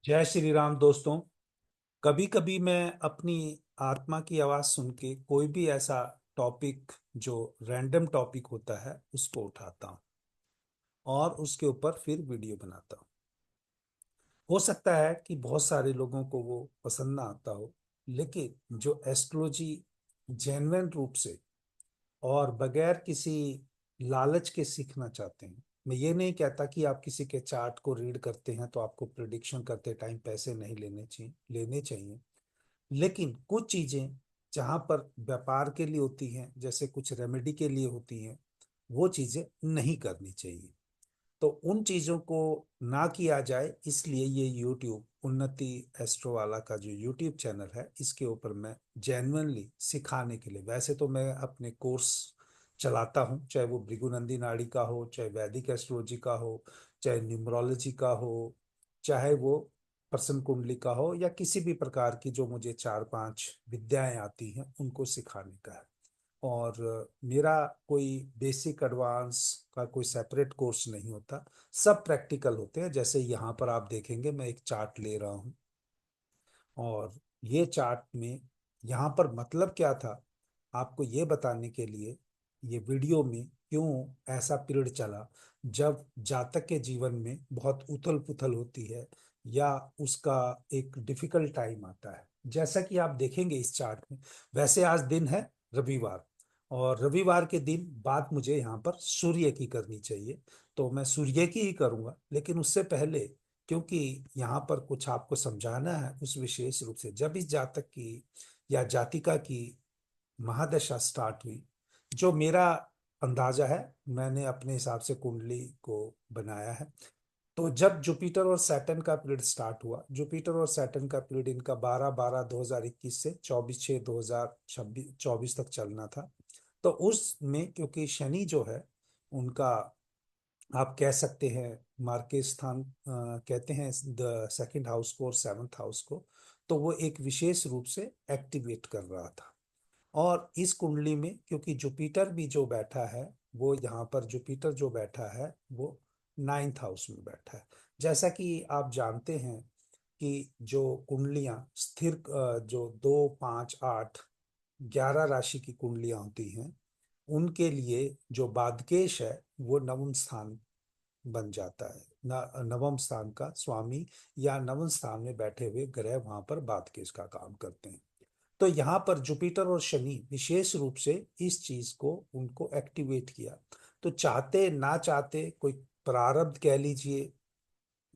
जय श्री राम दोस्तों। कभी कभी मैं अपनी आत्मा की आवाज सुन के कोई भी ऐसा टॉपिक जो रैंडम टॉपिक होता है उसको उठाता हूँ और उसके ऊपर फिर वीडियो बनाता हूँ। हो सकता है कि बहुत सारे लोगों को वो पसंद ना आता हो, लेकिन जो एस्ट्रोलॉजी जेन्युइन रूप से और बगैर किसी लालच के सीखना चाहते हैं। मैं ये नहीं कहता कि आप किसी के चार्ट को रीड करते हैं तो आपको प्रिडिक्शन करते टाइम पैसे नहीं लेने चाहिए। लेकिन कुछ चीजें जहां पर व्यापार के लिए होती हैं, जैसे कुछ रेमेडी के लिए होती हैं, वो चीजें नहीं करनी चाहिए। तो उन चीजों को ना किया जाए, इसलिए ये यूट्यूब उन्नति एस्ट्रो वाला का जो यूट्यूब चैनल है, इसके ऊपर मैं जेन्युइनली सिखाने के लिए, वैसे तो मैं अपने कोर्स चलाता हूँ, चाहे वो भृगुनंदी नाड़ी का हो, चाहे वैदिक एस्ट्रोलॉजी का हो, चाहे न्यूमरोलॉजी का हो, चाहे वो पर्सन कुंडली का हो, या किसी भी प्रकार की जो मुझे चार पांच विद्याएं आती हैं उनको सिखाने का है। और मेरा कोई बेसिक एडवांस का कोई सेपरेट कोर्स नहीं होता। सब प्रैक्टिकल होते हैं। जैसे यहाँ पर आप देखेंगे, मैं एक चार्ट ले रहा हूँ, और ये चार्ट में यहाँ पर मतलब क्या था, आपको ये बताने के लिए ये वीडियो में क्यों ऐसा पीरियड चला जब जातक के जीवन में बहुत उथल पुथल होती है, या उसका एक डिफिकल्ट टाइम आता है। जैसा कि आप देखेंगे इस चार्ट में, वैसे आज दिन है रविवार, और रविवार के दिन बात मुझे यहाँ पर सूर्य की करनी चाहिए, तो मैं सूर्य की ही करूँगा। लेकिन उससे पहले, क्योंकि यहाँ पर कुछ आपको समझाना है, उस विशेष रूप से जब इस जातक की या जातिका की महादशा स्टार्ट हुई, जो मेरा अंदाजा है, मैंने अपने हिसाब से कुंडली को बनाया है। तो जब जुपिटर और सैटर्न का पीरियड स्टार्ट हुआ, जुपिटर और सैटर्न का पीरियड इनका 12/12/2021 से 24/6/2024 तक चलना था। तो उसमें क्योंकि शनि जो है उनका, आप कह सकते हैं, मार्के स्थान कहते हैं द सेकंड हाउस को और सेवंथ हाउस को, तो वो एक विशेष रूप से एक्टिवेट कर रहा था। और इस कुंडली में क्योंकि जुपिटर भी जो बैठा है, वो यहाँ पर जुपिटर जो बैठा है वो नाइन्थ हाउस में बैठा है। जैसा कि आप जानते हैं कि जो कुंडलियां स्थिर जो 2 5 8 11 राशि की कुंडलियां होती हैं, उनके लिए जो बादकेश है वो नवम स्थान बन जाता है। नवम स्थान का स्वामी या नवम स्थान में बैठे हुए ग्रह वहां पर बादकेश का काम करते हैं। तो यहाँ पर जुपिटर और शनि विशेष रूप से इस चीज को उनको एक्टिवेट किया। तो चाहते ना चाहते, कोई प्रारब्ध कह लीजिए,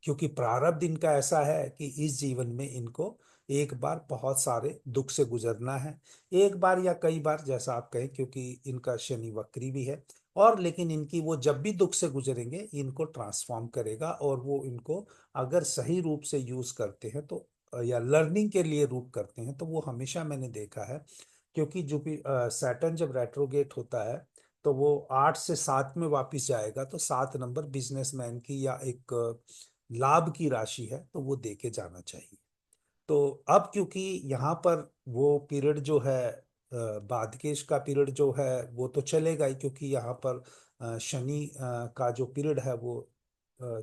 क्योंकि प्रारब्ध इनका ऐसा है कि इस जीवन में इनको एक बार बहुत सारे दुख से गुजरना है। एक बार या कई बार, जैसा आप कहें, क्योंकि इनका शनि वक्री भी है। और लेकिन इनकी वो जब भी दुख से गुजरेंगे, इनको ट्रांसफॉर्म करेगा, और वो इनको अगर सही रूप से यूज करते हैं तो, या लर्निंग के लिए रूप करते हैं, तो वो हमेशा मैंने देखा है। क्योंकि जो भी सैटर्न जब रेट्रोगेट होता है, तो वो 8 से 7 में वापिस जाएगा, तो 7 नंबर बिजनेसमैन की या एक लाभ की राशि है, तो वो दे के जाना चाहिए। तो अब क्योंकि यहाँ पर वो पीरियड जो है, बादकेश का पीरियड जो है, वो तो चलेगा ही, क्योंकि यहाँ पर शनि का जो पीरियड है वो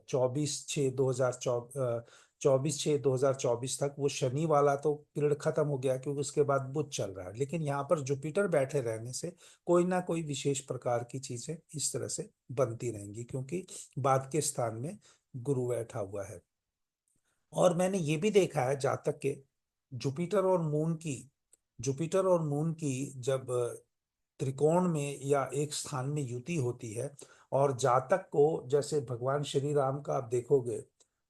24/6/2024 तक, वो शनि वाला तो पीरियड खत्म हो गया, क्योंकि उसके बाद बुध चल रहा है। लेकिन यहाँ पर जुपिटर बैठे रहने से कोई ना कोई विशेष प्रकार की चीजें इस तरह से बनती रहेंगी, क्योंकि बाद के स्थान में गुरु बैठा हुआ है। और मैंने ये भी देखा है जातक के जुपिटर और मून की जब त्रिकोण में या एक स्थान में युति होती है, और जातक को, जैसे भगवान श्री राम का आप देखोगे,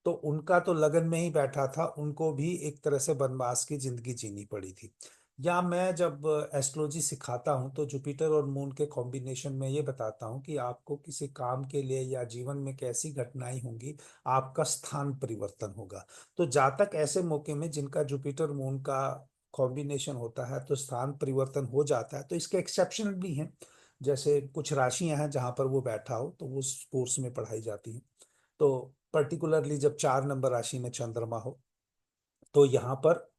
तो उनका तो लगन में ही बैठा था, उनको भी एक तरह से वनवास की जिंदगी जीनी पड़ी थी। या मैं जब एस्ट्रोलॉजी सिखाता हूँ, तो जुपिटर और मून के कॉम्बिनेशन में ये बताता हूँ कि आपको किसी काम के लिए या जीवन में कैसी घटनाएं होंगी, आपका स्थान परिवर्तन होगा। तो जातक ऐसे मौके में जिनका जुपिटर मून का कॉम्बिनेशन होता है, तो स्थान परिवर्तन हो जाता है। तो इसके एक्सेप्शन भी हैं, जैसे कुछ राशियां हैं जहां पर वो बैठा हो तो वो उस कोर्स में पढ़ाई जाती हैं। तो पर्टिकुलरली जब 4 नंबर राशि में चंद्रमा हो, तो यहाँ पर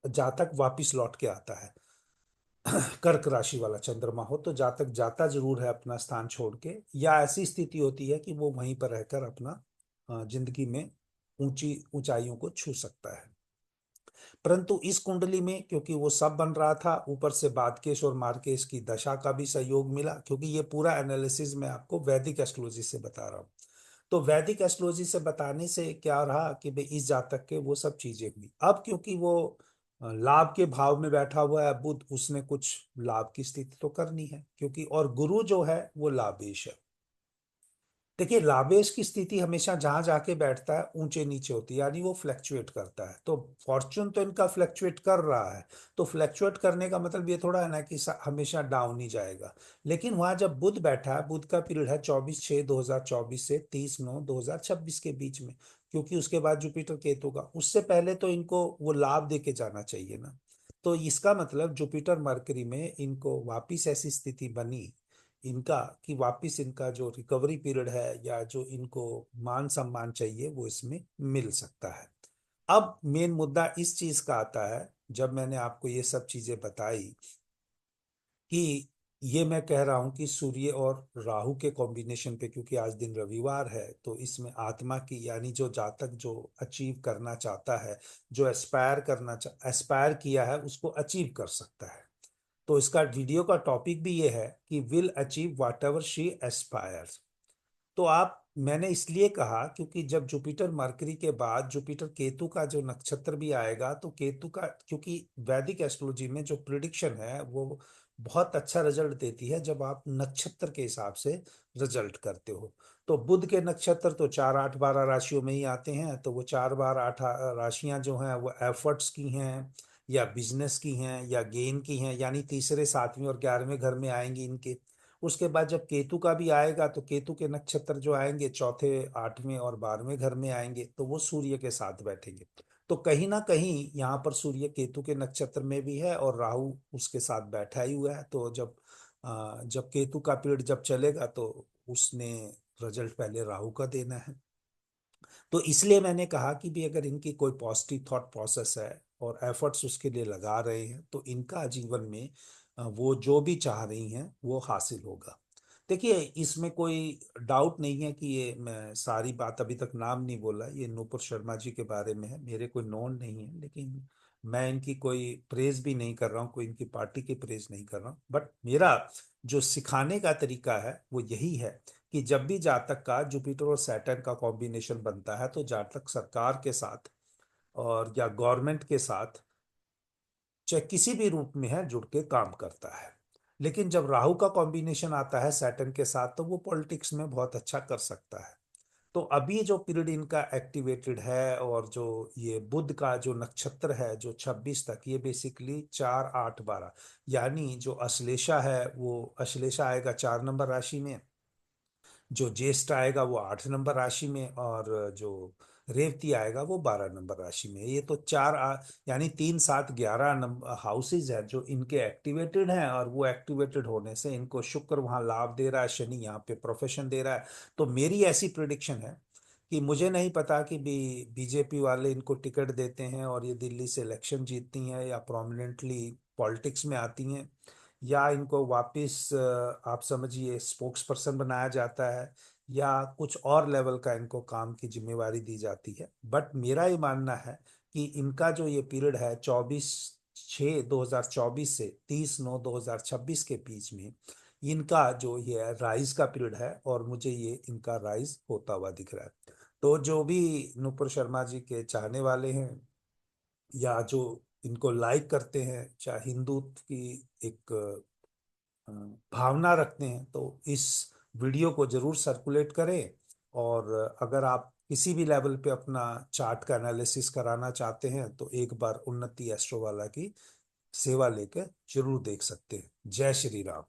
जातक वापिस लौट के आता है। कर्क राशि वाला चंद्रमा हो तो जातक जाता जरूर है अपना स्थान छोड़ के, या ऐसी स्थिति होती है कि वो वहीं पर रहकर अपना जिंदगी में ऊंची ऊंचाइयों को छू सकता है। परंतु इस कुंडली में क्योंकि वो सब बन रहा था, ऊपर से बादकेश और मार्केश की दशा का भी सहयोग मिला, क्योंकि ये पूरा एनालिसिस मैं आपको वैदिक एस्ट्रोलॉजी से बता रहा हूँ। तो वैदिक एस्ट्रोलॉजी से बताने से क्या रहा कि भाई इस जातक के वो सब चीजें हुई। अब क्योंकि वो लाभ के भाव में बैठा हुआ है बुध, उसने कुछ लाभ की स्थिति तो करनी है, क्योंकि और गुरु जो है वो लाभेश है। देखिए, लाभेश की स्थिति हमेशा जहां जाके बैठता है ऊंचे नीचे होती है, यानी वो फ्लैक्चुएट करता है। तो फॉर्च्यून तो इनका फ्लैक्चुएट कर रहा है, तो फ्लैक्चुएट करने का मतलब ये थोड़ा है ना कि हमेशा डाउन ही जाएगा। लेकिन वहां जब बुध बैठा है, बुध का पीरियड है 24/6/2024 से 30/9/2026 के बीच में, क्योंकि उसके बाद जुपिटर केतु का, उससे पहले तो इनको वो लाभ दे के जाना चाहिए ना। तो इसका मतलब जुपिटर मरकरी में इनको वापिस ऐसी स्थिति बनी इनका कि वापिस इनका जो रिकवरी पीरियड है या जो इनको मान सम्मान चाहिए वो इसमें मिल सकता है। अब मेन मुद्दा इस चीज का आता है, जब मैंने आपको ये सब चीजें बताई कि ये मैं कह रहा हूं कि सूर्य और राहु के कॉम्बिनेशन पे, क्योंकि आज दिन रविवार है, तो इसमें आत्मा की यानी जो जातक जो अचीव करना चाहता है, जो एस्पायर किया है उसको अचीव कर सकता है। तो इसका वीडियो का टॉपिक भी ये है कि will achieve whatever she aspires. तो आप, मैंने इसलिए कहा क्योंकि जब जुपिटर मरकरी के बाद जुपिटर केतु का जो नक्षत्र भी आएगा, तो केतु का, क्योंकि वैदिक एस्ट्रोलॉजी में जो प्रिडिक्शन है वो बहुत अच्छा रिजल्ट देती है जब आप नक्षत्र के हिसाब से रिजल्ट करते हो। तो बुध के नक्षत्र तो 4 8 12 राशियों में ही आते हैं, तो वो 4 बार 8 राशियां जो हैं वो एफर्ट्स की हैं या बिजनेस की हैं या गेन की हैं, यानी तीसरे 7वें और 11वें घर में आएंगी इनके। उसके बाद जब केतु का भी आएगा तो केतु के नक्षत्र जो आएंगे चौथे 8वें और 12वें घर में आएंगे, तो वो सूर्य के साथ बैठेंगे। तो कहीं ना कहीं यहाँ पर सूर्य केतु के नक्षत्र में भी है और राहु उसके साथ बैठा ही हुआ है। तो जब केतु का पीरियड जब चलेगा तो उसने रिजल्ट पहले राहु का देना है। तो इसलिए मैंने कहा कि भी अगर इनकी कोई पॉजिटिव थॉट प्रोसेस है और एफर्ट्स उसके लिए लगा रहे हैं तो इनका जीवन में वो जो भी चाह रही हैं वो हासिल होगा। देखिए, इसमें कोई डाउट नहीं है कि ये, मैं सारी बात अभी तक नाम नहीं बोला, ये नूपुर शर्मा जी के बारे में है, मेरे कोई नॉन नहीं है, लेकिन मैं इनकी कोई प्रेज भी नहीं कर रहा हूँ, कोई इनकी पार्टी की प्रेज नहीं कर रहा हूँ। बट मेरा जो सिखाने का तरीका है वो यही है कि जब भी जातक का जुपिटर और सैटर्न का कॉम्बिनेशन बनता है तो जातक सरकार के साथ और या गवर्नमेंट के साथ, चाहे किसी भी रूप में है, जुड़ के काम करता है। लेकिन जब राहु का कॉम्बिनेशन आता है सैटर्न के साथ तो वो पॉलिटिक्स में बहुत अच्छा कर सकता है। तो अभी जो पीरियड इनका एक्टिवेटेड है और जो ये बुध का जो नक्षत्र है जो 26 तक, ये बेसिकली 4 8 12, यानी जो अश्लेषा है वो अश्लेषा आएगा 4 नंबर राशि में, जो ज्येष्ठ आएगा वो 8 नंबर राशि में, और जो रेवती आएगा वो 12 नंबर राशि में। ये तो यानी 3 7 11 नंबर हाउसेज है जो इनके एक्टिवेटेड हैं, और वो एक्टिवेटेड होने से इनको शुक्र वहाँ लाभ दे रहा है, शनि यहाँ पे प्रोफेशन दे रहा है। तो मेरी ऐसी प्रिडिक्शन है कि मुझे नहीं पता कि बीजेपी वाले इनको टिकट देते हैं और ये दिल्ली से इलेक्शन जीतती हैं या प्रोमिनेंटली पॉलिटिक्स में आती हैं, या इनको वापस आप समझिए स्पोक्स पर्सन बनाया जाता है, या कुछ और लेवल का इनको काम की जिम्मेवारी दी जाती है। बट मेरा ये मानना है कि इनका जो ये पीरियड है 24/6/2024 से 30/9/2026 के बीच में, इनका जो ये राइज का पीरियड है और मुझे ये इनका राइज होता हुआ दिख रहा है। तो जो भी नुपुर शर्मा जी के चाहने वाले हैं या जो इनको लाइक करते हैं, चाहे हिंदुत्व की एक भावना रखते हैं, तो इस वीडियो को जरूर सर्कुलेट करें। और अगर आप किसी भी लेवल पे अपना चार्ट का एनालिसिस कराना चाहते हैं तो एक बार उन्नति एस्ट्रो वाला की सेवा लेकर जरूर देख सकते हैं। जय श्री राम।